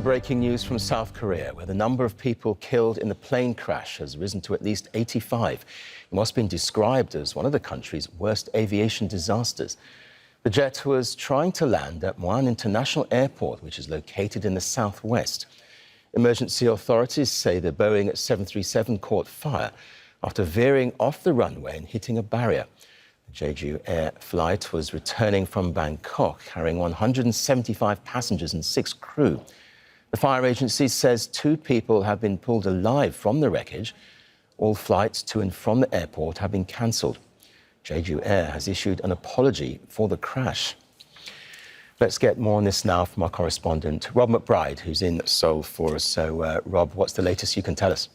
Breaking news from South Korea, where the number of people killed in the plane crash has risen to at least 85. It must have been described as one of the country's worst aviation disasters. The jet was trying to land at Muan International Airport, which is located in the southwest. Emergency authorities say the Boeing 737 caught fire after veering off the runway and hitting a barrier. The Jeju Air flight was returning from Bangkok, carrying 175 passengers and 6 crew. The fire agency says 2 people have been pulled alive from the wreckage. All flights to and from the airport have been cancelled. Jeju Air has issued an apology for the crash. Let's get more on this now from our correspondent, Rob McBride, who's in Seoul for us. So, Rob, what's the latest you can tell us?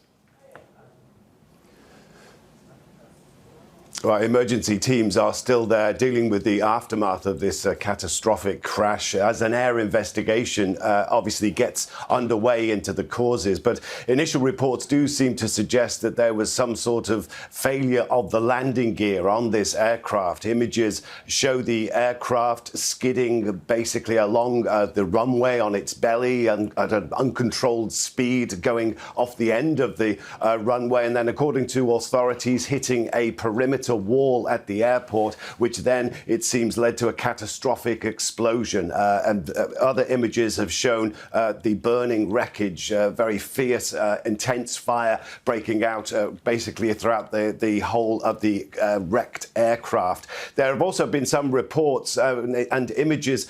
Well, emergency teams are still there dealing with the aftermath of this catastrophic crash as an air investigation obviously gets underway into the causes. But initial reports do seem to suggest that there was some sort of failure of the landing gear on this aircraft. Images show the aircraft skidding basically along the runway on its belly and at an uncontrolled speed going off the end of the runway. And then, according to authorities, hitting a perimeter wall at the airport, which then, it seems, led to a catastrophic explosion. And other images have shown the burning wreckage, very fierce, intense fire breaking out basically throughout the whole of the wrecked aircraft. There have also been some reports and images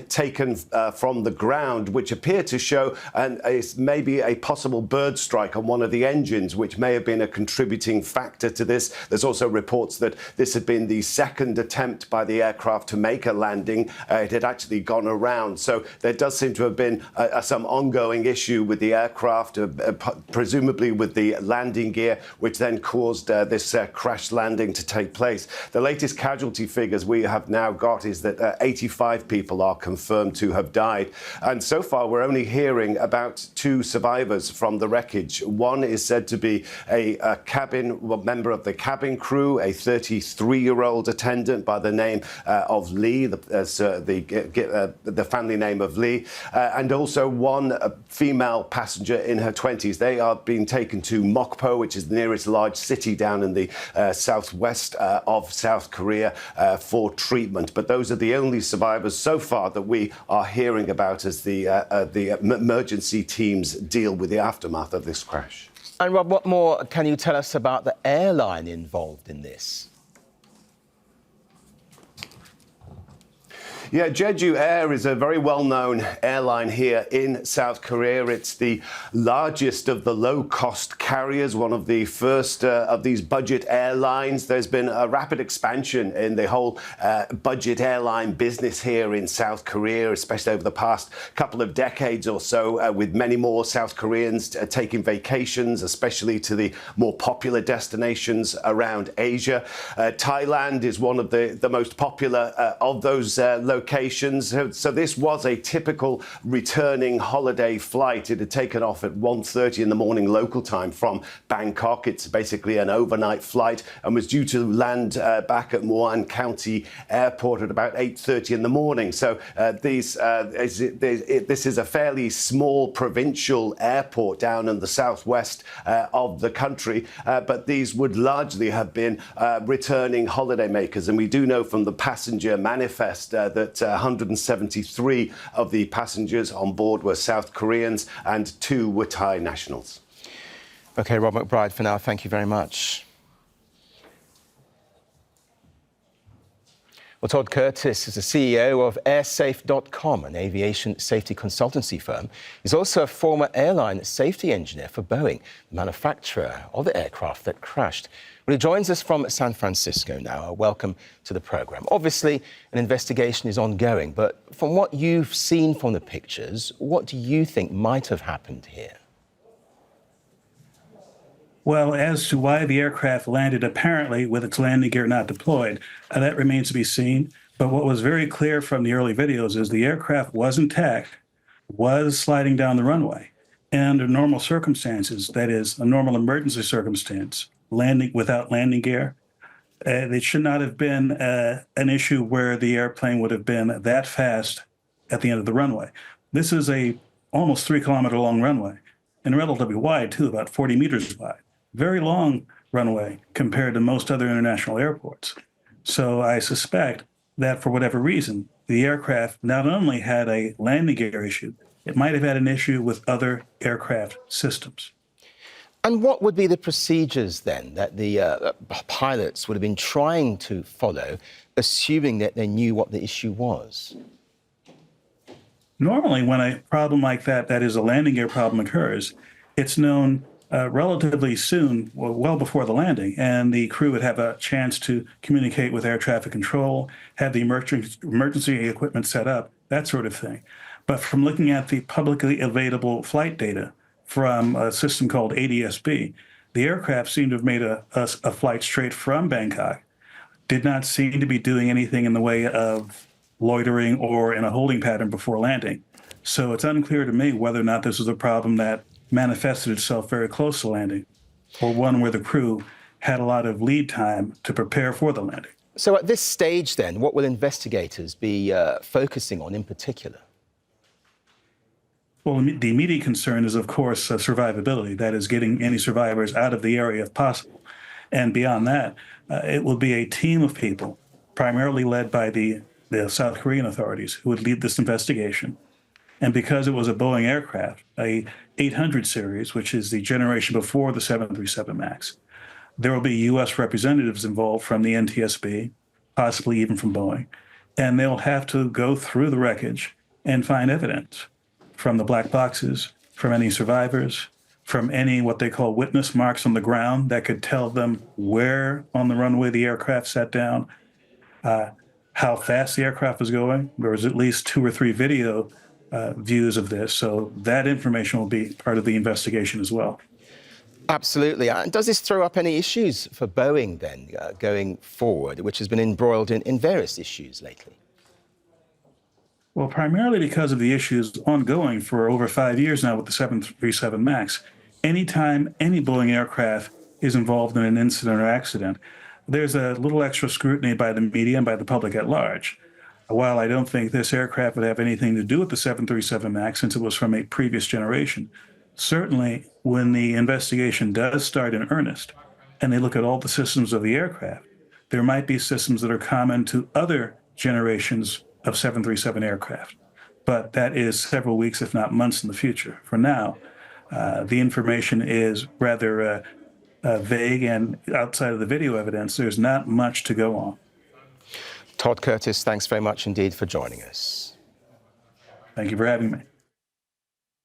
taken from the ground, which appear to show maybe a possible bird strike on one of the engines, which may have been a contributing factor to this. There's also reports that this had been the second attempt by the aircraft to make a landing. It had actually gone around. So there does seem to have been some ongoing issue with the aircraft, presumably with the landing gear, which then caused this crash landing to take place. The latest casualty figures we have now got is that 85 people are confirmed to have died. And so far, we're only hearing about 2 survivors from the wreckage. One is said to be a member of the cabin crew, a 33-year-old attendant by the name of Lee, the family name of Lee, and also one female passenger in her 20s. They are being taken to Mokpo, which is the nearest large city down in the southwest of South Korea, for treatment. But those are the only survivors so far that we are hearing about as the emergency teams deal with the aftermath of this crash. And Rob, what more can you tell us about the airline involved in this? Yeah, Jeju Air is a very well-known airline here in South Korea. It's the largest of the low-cost carriers, one of the first of these budget airlines. There's been a rapid expansion in the whole budget airline business here in South Korea, especially over the past couple of decades or so, with many more South Koreans taking vacations, especially to the more popular destinations around Asia. Thailand is one of the most popular of those locations. So this was a typical returning holiday flight. It had taken off at 1:30 in the morning local time from Bangkok. It's basically an overnight flight and was due to land back at Muan County Airport at about 8:30 in the morning. So this is a fairly small provincial airport down in the southwest of the country, but these would largely have been returning holidaymakers. And we do know from the passenger manifest that 173 of the passengers on board were South Koreans and 2 were Thai nationals. OK, Rob McBride, for now, thank you very much. Well, Todd Curtis is the CEO of airsafe.com, an aviation safety consultancy firm. He's also a former airline safety engineer for Boeing, the manufacturer of the aircraft that crashed. Well, he joins us from San Francisco now. Welcome to the programme. Obviously, an investigation is ongoing, but from what you've seen from the pictures, what do you think might have happened here? Well, as to why the aircraft landed apparently with its landing gear not deployed, that remains to be seen. But what was very clear from the early videos is the aircraft was intact, was sliding down the runway. And under normal circumstances, that is, a normal emergency circumstance, landing without landing gear, it should not have been an issue where the airplane would have been that fast at the end of the runway. This is a almost 3 kilometer long runway and relatively wide too, about 40 meters wide. Very long runway compared to most other international airports. So I suspect that for whatever reason, the aircraft not only had a landing gear issue, it might have had an issue with other aircraft systems. And what would be the procedures then that the pilots would have been trying to follow, assuming that they knew what the issue was? Normally, when a problem like that, that is a landing gear problem, occurs, it's known relatively soon, well before the landing, and the crew would have a chance to communicate with air traffic control, have the emergency equipment set up, that sort of thing. But from looking at the publicly available flight data from a system called ADS-B, the aircraft seemed to have made a flight straight from Bangkok, did not seem to be doing anything in the way of loitering or in a holding pattern before landing. So it's unclear to me whether or not this was a problem that manifested itself very close to landing, or one where the crew had a lot of lead time to prepare for the landing. So at this stage then, what will investigators be focusing on in particular? Well, the immediate concern is, of course, survivability. That is, getting any survivors out of the area if possible. And beyond that, it will be a team of people, primarily led by the South Korean authorities, who would lead this investigation. And because it was a Boeing aircraft, a 800 series, which is the generation before the 737 MAX, there will be U.S. representatives involved from the NTSB, possibly even from Boeing, and they'll have to go through the wreckage and find evidence from the black boxes, from any survivors, from any what they call witness marks on the ground that could tell them where on the runway the aircraft sat down, how fast the aircraft was going. There was at least 2 or 3 video views of this, so that information will be part of the investigation as well. Absolutely. And does this throw up any issues for Boeing then, going forward, which has been embroiled in various issues lately? Well, primarily because of the issues ongoing for over 5 years now with the 737 MAX. Anytime any Boeing aircraft is involved in an incident or accident, there's a little extra scrutiny by the media and by the public at large. While I don't think this aircraft would have anything to do with the 737 MAX since it was from a previous generation, certainly when the investigation does start in earnest and they look at all the systems of the aircraft, there might be systems that are common to other generations of 737 aircraft. But that is several weeks, if not months in the future. For now, the information is rather vague, and outside of the video evidence, there's not much to go on. Todd Curtis, thanks very much indeed for joining us. Thank you for having me.